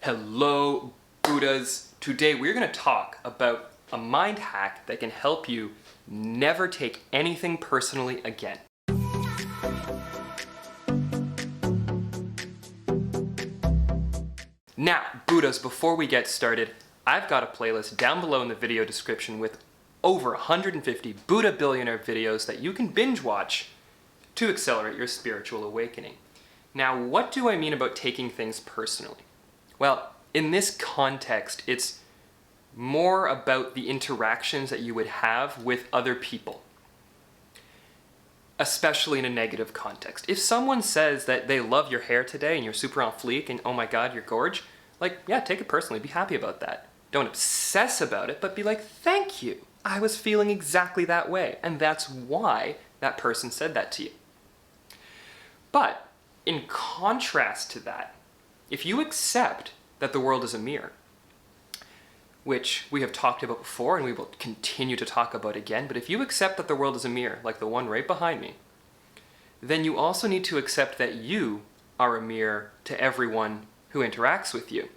Hello, Buddhas. Today we're going to talk about a mind hack that can help you never take anything personally again. Now, Buddhas, before we get started, I've got a playlist down below in the video description with over 150 Buddha Billionaire videos that you can binge watch to accelerate your spiritual awakening. Now, what do I mean about taking things personally? Well, in this context, it's more about the interactions that you would have with other people, especially in a negative context. If someone says that they love your hair today and you're super on fleek and oh my god, you're gorge, like, yeah, take it personally, be happy about that. Don't obsess about it, but be like, thank you. I was feeling exactly that way, and that's why that person said that to you. But in contrast to that, if you accept that the world is a mirror, which we have talked about before and we will continue to talk about again, but if you accept that the world is a mirror, like the one right behind me, then you also need to accept that you are a mirror to everyone who interacts with you.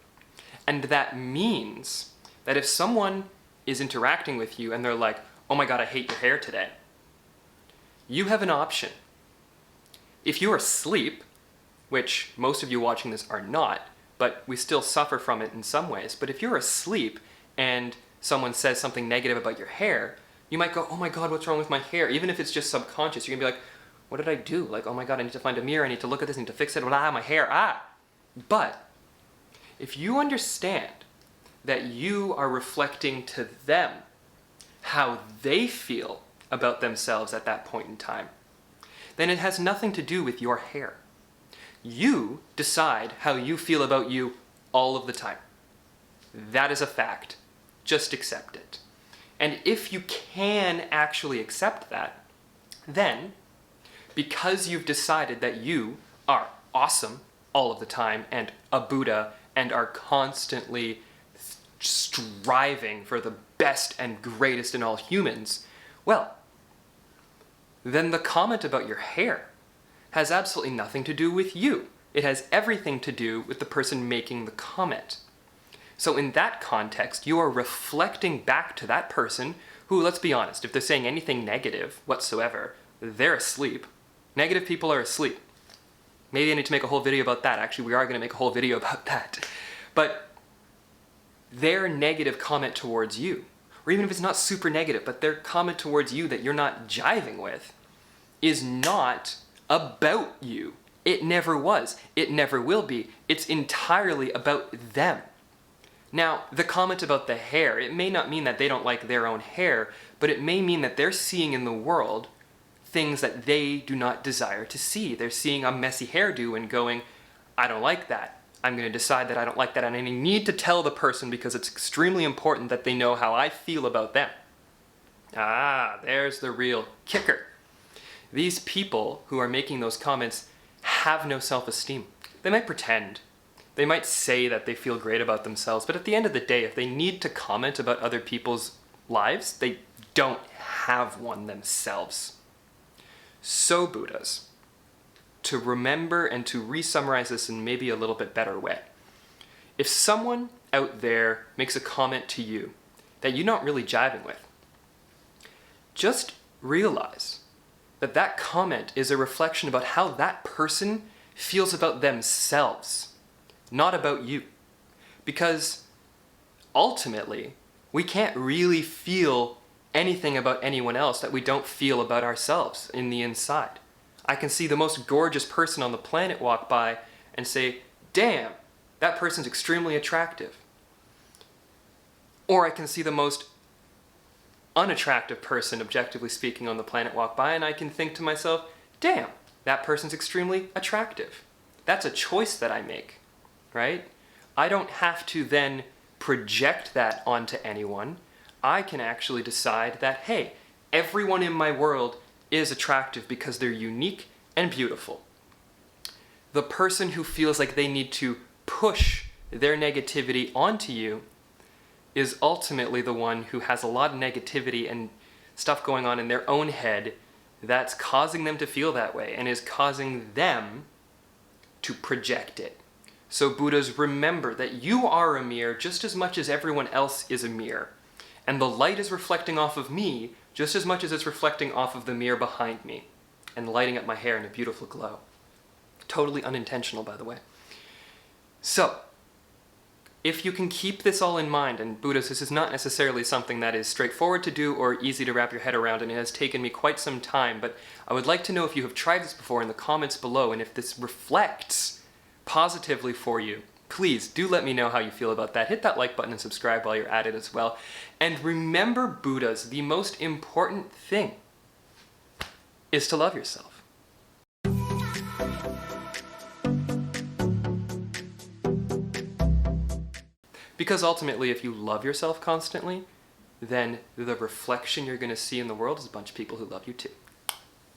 And that means that if someone is interacting with you and they're like, oh my god, I hate your hair today, you have an option. If you're asleep, which most of you watching this are not, but we still suffer from it in some ways, but if you're asleep and someone says something negative about your hair, you might go, oh my god, what's wrong with my hair? Even if it's just subconscious, you're gonna be like, what did I do? Like, oh my god, I need to find a mirror, I need to look at this, I need to fix it, my hair, But if you understand that you are reflecting to them how they feel about themselves at that point in time, then it has nothing to do with your hair. You decide how you feel about you all of the time. That is a fact. Just accept it. And if you can actually accept that, then, because you've decided that you are awesome all of the time and a Buddha and are constantly striving for the best and greatest in all humans, well, then the comment about your hair has absolutely nothing to do with you. It has everything to do with the person making the comment. So in that context, you are reflecting back to that person who, let's be honest, if they're saying anything negative whatsoever, they're asleep. Negative people are asleep. Maybe I need to make a whole video about that. Actually, we are going to make a whole video about that. But their negative comment towards you, or even if it's not super negative, but their comment towards you that you're not jiving with, is not about you. It never was. It never will be. It's entirely about them. Now, the comment about the hair, it may not mean that they don't like their own hair, but it may mean that they're seeing in the world things that they do not desire to see. They're seeing a messy hairdo and going, I don't like that. I'm going to decide that I don't like that, and I need to tell the person because it's extremely important that they know how I feel about them. There's the real kicker. These people who are making those comments have no self-esteem. They might pretend. They might say that they feel great about themselves, but at the end of the day, if they need to comment about other people's lives, they don't have one themselves. So, Buddhas, to remember and to re-summarize this in maybe a little bit better way, if someone out there makes a comment to you that you're not really jiving with, just realize that that comment is a reflection about how that person feels about themselves, not about you. Because ultimately, we can't really feel anything about anyone else that we don't feel about ourselves in the inside. I can see the most gorgeous person on the planet walk by and say, damn, that person's extremely attractive. Or I can see the most unattractive person, objectively speaking, on the planet walk by, and I can think to myself, damn, that person's extremely attractive. That's a choice that I make, right? I don't have to then project that onto anyone. I can actually decide that, hey, everyone in my world is attractive because they're unique and beautiful. The person who feels like they need to push their negativity onto you is ultimately the one who has a lot of negativity and stuff going on in their own head that's causing them to feel that way and is causing them to project it. So Buddhas, remember that you are a mirror just as much as everyone else is a mirror. And the light is reflecting off of me just as much as it's reflecting off of the mirror behind me and lighting up my hair in a beautiful glow. Totally unintentional, by the way. So, if you can keep this all in mind, and Buddhas, this is not necessarily something that is straightforward to do or easy to wrap your head around, and it has taken me quite some time, but I would like to know if you have tried this before in the comments below, and if this reflects positively for you. Please do let me know how you feel about that. Hit that like button and subscribe while you're at it as well. And remember, Buddhas, the most important thing is to love yourself. Because ultimately, if you love yourself constantly, then the reflection you're going to see in the world is a bunch of people who love you too.